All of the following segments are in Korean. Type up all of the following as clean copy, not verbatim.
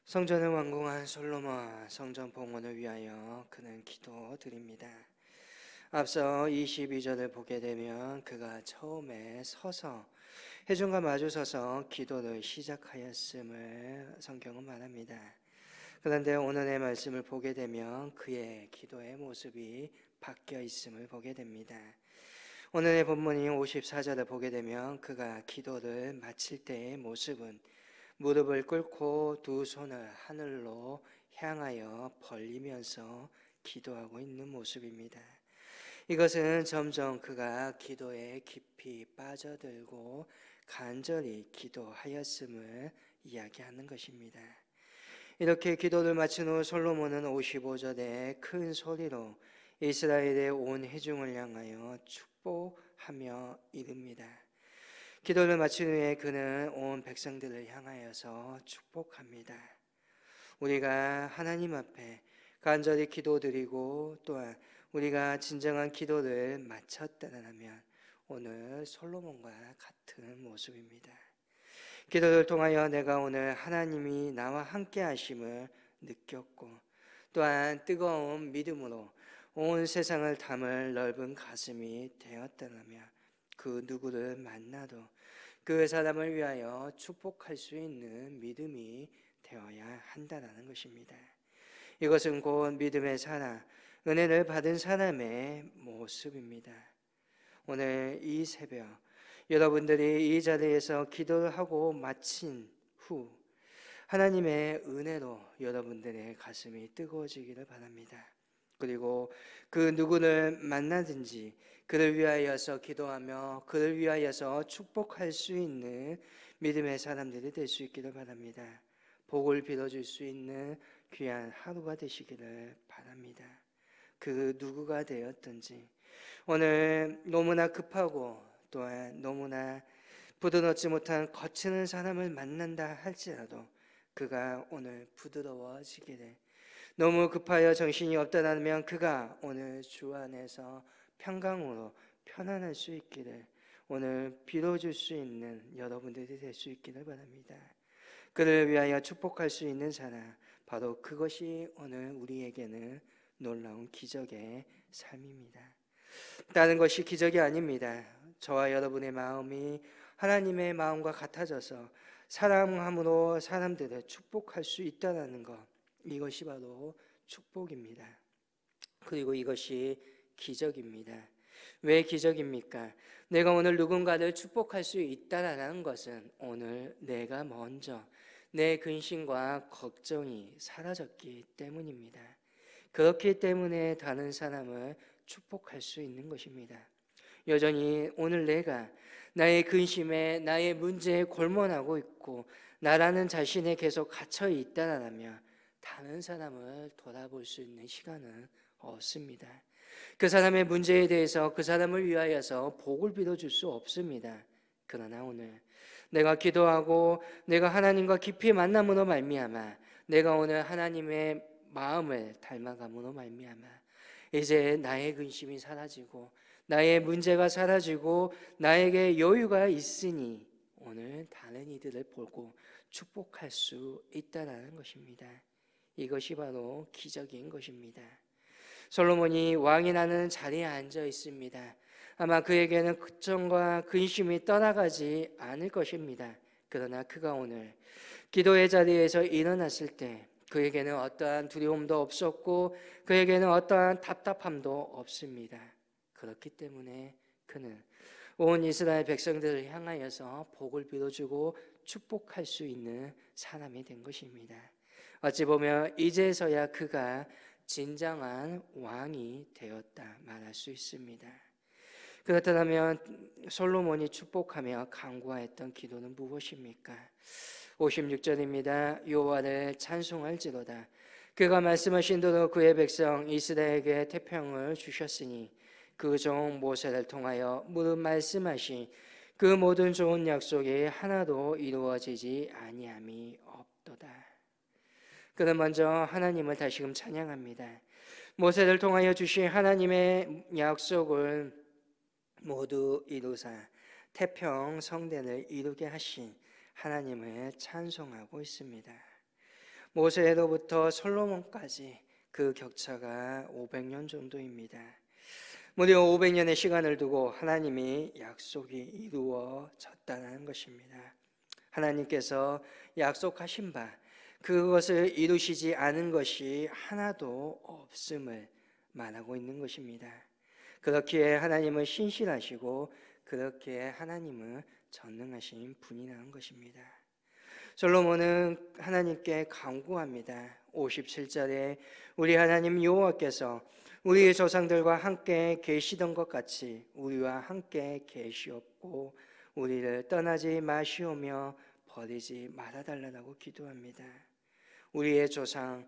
성전을 완공한 솔로몬 성전 봉헌을 위하여 그는 기도드립니다. 앞서 22절을 보게 되면 그가 처음에 서서 회중과 마주 서서 기도를 시작하였음을 성경은 말합니다. 그런데 오늘의 말씀을 보게 되면 그의 기도의 모습이 바뀌어 있음을 보게 됩니다. 오늘의 본문인 54절을 보게 되면 그가 기도를 마칠 때의 모습은 무릎을 꿇고 두 손을 하늘로 향하여 벌리면서 기도하고 있는 모습입니다. 이것은 점점 그가 기도에 깊이 빠져들고 간절히 기도하였음을 이야기하는 것입니다. 이렇게 기도를 마친 후 솔로몬은 55절에 큰 소리로 이스라엘의 온 회중을 향하여 축복하며 이릅니다. 기도를 마친 후에 그는 온 백성들을 향하여서 축복합니다. 우리가 하나님 앞에 간절히 기도드리고 또한 우리가 진정한 기도를 마쳤다면 오늘 솔로몬과 같은 모습입니다. 기도를 통하여 내가 오늘 하나님이 나와 함께 하심을 느꼈고 또한 뜨거운 믿음으로 온 세상을 담을 넓은 가슴이 되었다면 그 누구를 만나도 그 사람을 위하여 축복할 수 있는 믿음이 되어야 한다는 것입니다. 이것은 곧 믿음의 사람, 은혜를 받은 사람의 모습입니다. 오늘 이 새벽 여러분들이 이 자리에서 기도를 하고 마친 후 하나님의 은혜로 여러분들의 가슴이 뜨거워지기를 바랍니다. 그리고 그 누구를 만나든지 그를 위하여서 기도하며 그를 위하여서 축복할 수 있는 믿음의 사람들이 될 수 있기를 바랍니다. 복을 빌어줄 수 있는 귀한 하루가 되시기를 바랍니다. 그 누구가 되었든지 오늘 너무나 급하고 또한 너무나 부드럽지 못한 거치는 사람을 만난다 할지라도 그가 오늘 부드러워지기를, 너무 급하여 정신이 없다면 그가 오늘 주 안에서 평강으로 편안할 수 있기를 오늘 빌어줄 수 있는 여러분들이 될 수 있기를 바랍니다. 그를 위하여 축복할 수 있는 사람, 바로 그것이 오늘 우리에게는 놀라운 기적의 삶입니다. 다른 것이 기적이 아닙니다. 저와 여러분의 마음이 하나님의 마음과 같아져서 사랑함으로 사람들을 축복할 수 있다는 것, 이것이 바로 축복입니다. 그리고 이것이 기적입니다. 왜 기적입니까? 내가 오늘 누군가를 축복할 수 있다는 것은 오늘 내가 먼저 내 근심과 걱정이 사라졌기 때문입니다. 그렇기 때문에 다른 사람을 축복할 수 있는 것입니다. 여전히 오늘 내가 나의 근심에 나의 문제에 골몰하고 있고 나라는 자신에 계속 갇혀 있다라면 다른 사람을 돌아볼 수 있는 시간은 없습니다. 그 사람의 문제에 대해서 그 사람을 위하여서 복을 빌어줄 수 없습니다. 그러나 오늘 내가 기도하고 내가 하나님과 깊이 만남으로 말미암아 내가 오늘 하나님의 마음을 닮아감으로 말미암아 이제 나의 근심이 사라지고 나의 문제가 사라지고 나에게 여유가 있으니 오늘 다른 이들을 보고 축복할 수 있다는 것입니다. 이것이 바로 기적인 것입니다. 솔로몬이 왕이 나는 자리에 앉아 있습니다. 아마 그에게는 걱정과 근심이 떠나가지 않을 것입니다. 그러나 그가 오늘 기도의 자리에서 일어났을 때 그에게는 어떠한 두려움도 없었고 그에게는 어떠한 답답함도 없습니다. 그렇기 때문에 그는 온 이스라엘 백성들을 향하여서 복을 빌어주고 축복할 수 있는 사람이 된 것입니다. 어찌 보면 이제서야 그가 진정한 왕이 되었다 말할 수 있습니다. 그렇다면 솔로몬이 축복하며 간구하였던 기도는 무엇입니까? 56절입니다. 여호와를 찬송할지로다. 그가 말씀하신 대로 그의 백성 이스라엘에게 태평을 주셨으니 그 종 모세를 통하여 무릇 말씀하신 그 모든 좋은 약속이 하나도 이루어지지 아니함이 없도다. 그는 먼저 하나님을 다시금 찬양합니다. 모세를 통하여 주신 하나님의 약속을 모두 이루사 태평 성전을 이루게 하신 하나님을 찬송하고 있습니다. 모세로부터 솔로몬까지 그 격차가 500년 정도입니다. 무려 500년의 시간을 두고 하나님이 약속이 이루어졌다는 것입니다. 하나님께서 약속하신 바 그것을 이루시지 않은 것이 하나도 없음을 말하고 있는 것입니다. 그렇기에 하나님은 신실하시고 그렇기에 하나님은 전능하신 분이라는 것입니다. 솔로몬은 하나님께 간구합니다. 57절에 우리 하나님 여호와께서 우리의 조상들과 함께 계시던 것 같이 우리와 함께 계시옵고 우리를 떠나지 마시오며 버리지 말아달라고 기도합니다. 우리의 조상,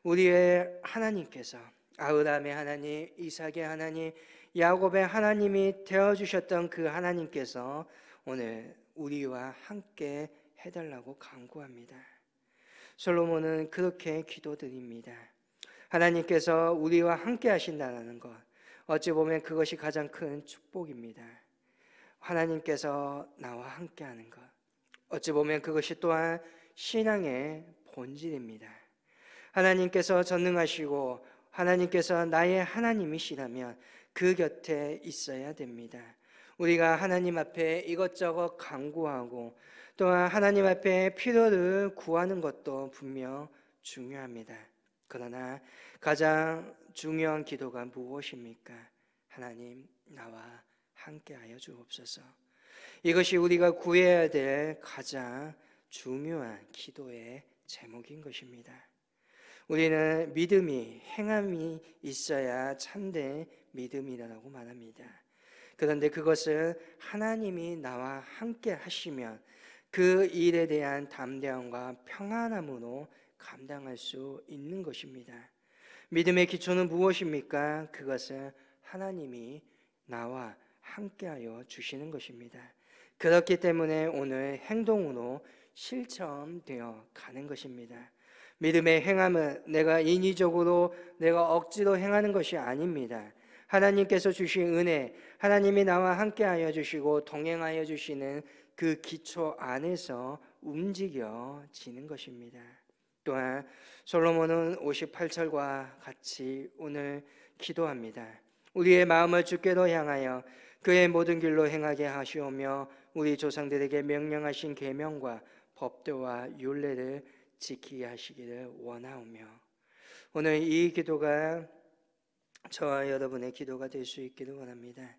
우리의 하나님께서 아브라함의 하나님, 이삭의 하나님, 야곱의 하나님이 되어주셨던 그 하나님께서 오늘 우리와 함께 해달라고 간구합니다. 솔로몬은 그렇게 기도드립니다. 하나님께서 우리와 함께 하신다는 것, 어찌 보면 그것이 가장 큰 축복입니다. 하나님께서 나와 함께 하는 것, 어찌 보면 그것이 또한 신앙의 본질입니다. 하나님께서 전능하시고 하나님께서 나의 하나님이시라면 그 곁에 있어야 됩니다. 우리가 하나님 앞에 이것저것 간구하고 또한 하나님 앞에 필요를 구하는 것도 분명 중요합니다. 그러나 가장 중요한 기도가 무엇입니까? 하나님, 나와 함께하여 주옵소서. 이것이 우리가 구해야 될 가장 중요한 기도의 제목인 것입니다. 우리는 믿음이 행함이 있어야 참된 믿음이라고 말합니다. 그런데 그것은 하나님이 나와 함께 하시면 그 일에 대한 담대함과 평안함으로 감당할 수 있는 것입니다. 믿음의 기초는 무엇입니까? 그것은 하나님이 나와 함께하여 주시는 것입니다. 그렇기 때문에 오늘 행동으로 실천되어 가는 것입니다. 믿음의 행함은 내가 인위적으로 내가 억지로 행하는 것이 아닙니다. 하나님께서 주신 은혜, 하나님이 나와 함께하여 주시고 동행하여 주시는 그 기초 안에서 움직여지는 것입니다. 또한 솔로몬은 58절과 같이 오늘 기도합니다. 우리의 마음을 주께로 향하여 그의 모든 길로 행하게 하시오며 우리 조상들에게 명령하신 계명과 법도와 율례를 지키게 하시기를 원하오며. 오늘 이 기도가 저와 여러분의 기도가 될 수 있기를 원합니다.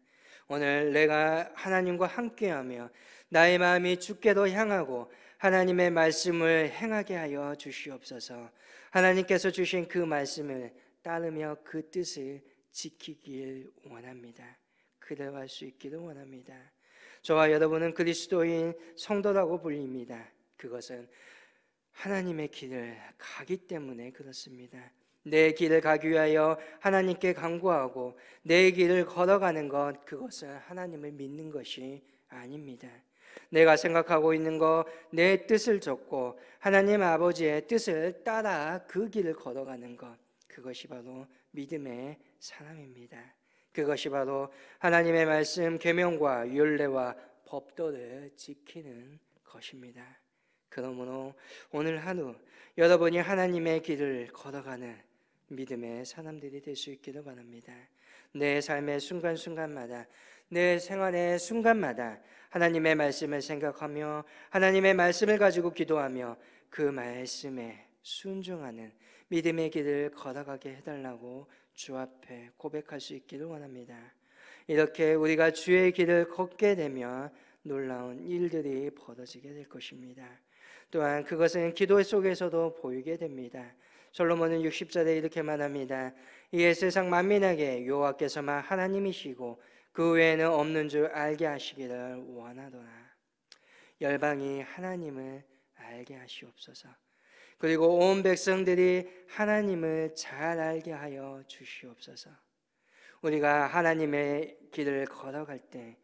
오늘 내가 하나님과 함께하며 나의 마음이 주께로 향하고 하나님의 말씀을 행하게 하여 주시옵소서. 하나님께서 주신 그 말씀을 따르며 그 뜻을 지키길 원합니다. 그대로 할 수 있기를 원합니다. 저와 여러분은 그리스도인 성도라고 불립니다. 그것은 하나님의 길을 가기 때문에 그렇습니다. 내 길을 가기 위하여 하나님께 간구하고 내 길을 걸어가는 것, 그것은 하나님을 믿는 것이 아닙니다. 내가 생각하고 있는 것, 내 뜻을 적고 하나님 아버지의 뜻을 따라 그 길을 걸어가는 것, 그것이 바로 믿음의 사람입니다. 그것이 바로 하나님의 말씀, 계명과 율례와 법도를 지키는 것입니다. 그러므로 오늘 하루 여러분이 하나님의 길을 걸어가는 믿음의 사람들이 될 수 있기를 바랍니다. 내 삶의 순간순간마다, 내 생활의 순간마다 하나님의 말씀을 생각하며 하나님의 말씀을 가지고 기도하며 그 말씀에 순종하는 믿음의 길을 걸어가게 해달라고 주 앞에 고백할 수 있기를 원합니다. 이렇게 우리가 주의 길을 걷게 되면 놀라운 일들이 벌어지게 될 것입니다. 또한 그것은 기도 속에서도 보이게 됩니다. 솔로몬은 60절에 이렇게 말합니다. 이에 세상 만민에게 여호와께서만 하나님이시고 그 외에는 없는 줄 알게 하시기를 원하노라. 열방이 하나님을 알게 하시옵소서. 그리고 온 백성들이 하나님을 잘 알게 하여 주시옵소서. 우리가 하나님의 길을 걸어갈 때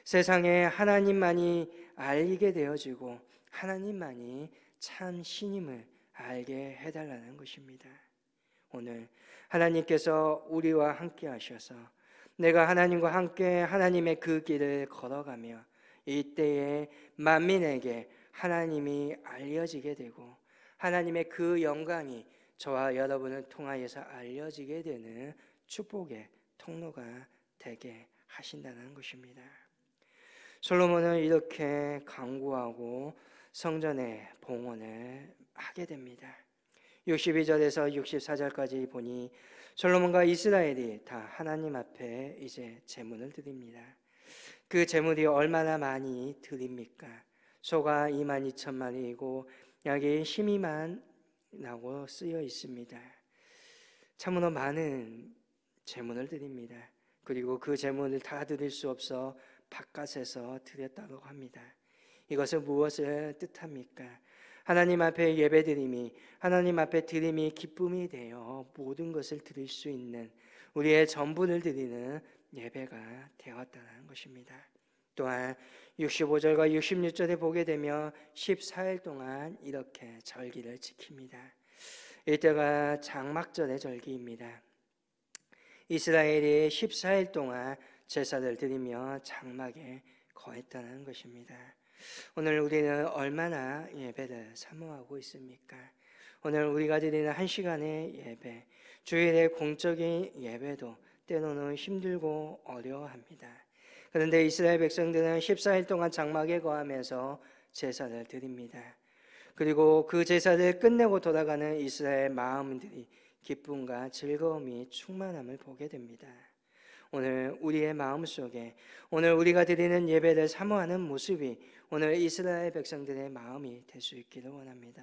세상에 하나님만이 알리게 되어지고 하나님만이 참 신임을 알게 해달라는 것입니다. 오늘 하나님께서 우리와 함께 하셔서 내가 하나님과 함께 하나님의 그 길을 걸어가며 이때에 만민에게 하나님이 알려지게 되고 하나님의 그 영광이 저와 여러분을 통하여서 알려지게 되는 축복의 통로가 되게 하신다는 것입니다. 솔로몬은 이렇게 간구하고 성전의 봉헌을 하게 됩니다. 62절에서 64절까지 보니 솔로몬과 이스라엘이 다 하나님 앞에 이제 제물을 드립니다. 그 제물이 얼마나 많이 드립니까? 소가 22,000마리이고 약이 12만이라고 쓰여 있습니다. 참으로 많은 제물을 드립니다. 그리고 그 제물을 다 드릴 수 없어 바깥에서 드렸다고 합니다. 이것은 무엇을 뜻합니까? 하나님 앞에 예배드림이, 하나님 앞에 드림이 기쁨이 되어 모든 것을 드릴 수 있는, 우리의 전부를 드리는 예배가 되었다는 것입니다. 또한 65절과 66절에 보게 되면 14일 동안 이렇게 절기를 지킵니다. 이때가 장막절의 절기입니다. 이스라엘이 14일 동안 제사를 드리며 장막에 거했다는 것입니다. 오늘 우리는 얼마나 예배를 사모하고 있습니까? 오늘 우리가 드리는 1시간의 예배, 주일의 공적인 예배도 때로는 힘들고 어려워합니다. 그런데 이스라엘 백성들은 14일 동안 장막에 거하면서 제사를 드립니다. 그리고 그 제사를 끝내고 돌아가는 이스라엘 마음들이 기쁨과 즐거움이 충만함을 보게 됩니다. 오늘 우리의 마음속에 오늘 우리가 드리는 예배를 사모하는 모습이 오늘 이스라엘 백성들의 마음이 될 수 있기를 원합니다.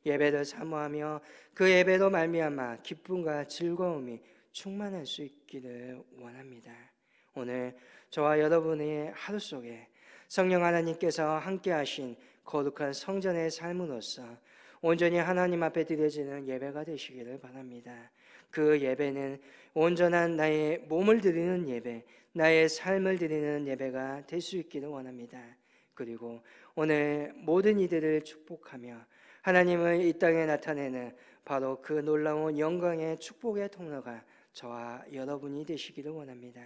예배를 사모하며 그 예배로 말미암아 기쁨과 즐거움이 충만할 수 있기를 원합니다. 오늘 저와 여러분의 하루 속에 성령 하나님께서 함께 하신 거룩한 성전의 삶으로서 온전히 하나님 앞에 드려지는 예배가 되시기를 바랍니다. 그 예배는 온전한 나의 몸을 드리는 예배, 나의 삶을 드리는 예배가 될 수 있기를 원합니다. 그리고 오늘 모든 이들을 축복하며 하나님을 이 땅에 나타내는 바로 그 놀라운 영광의 축복의 통로가 저와 여러분이 되시기를 원합니다.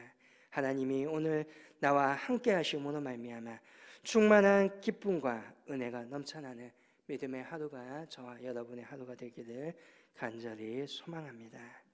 하나님이 오늘 나와 함께 하심으로 말미암아 충만한 기쁨과 은혜가 넘쳐나는 믿음의 하루가 저와 여러분의 하루가 되기를 간절히 소망합니다.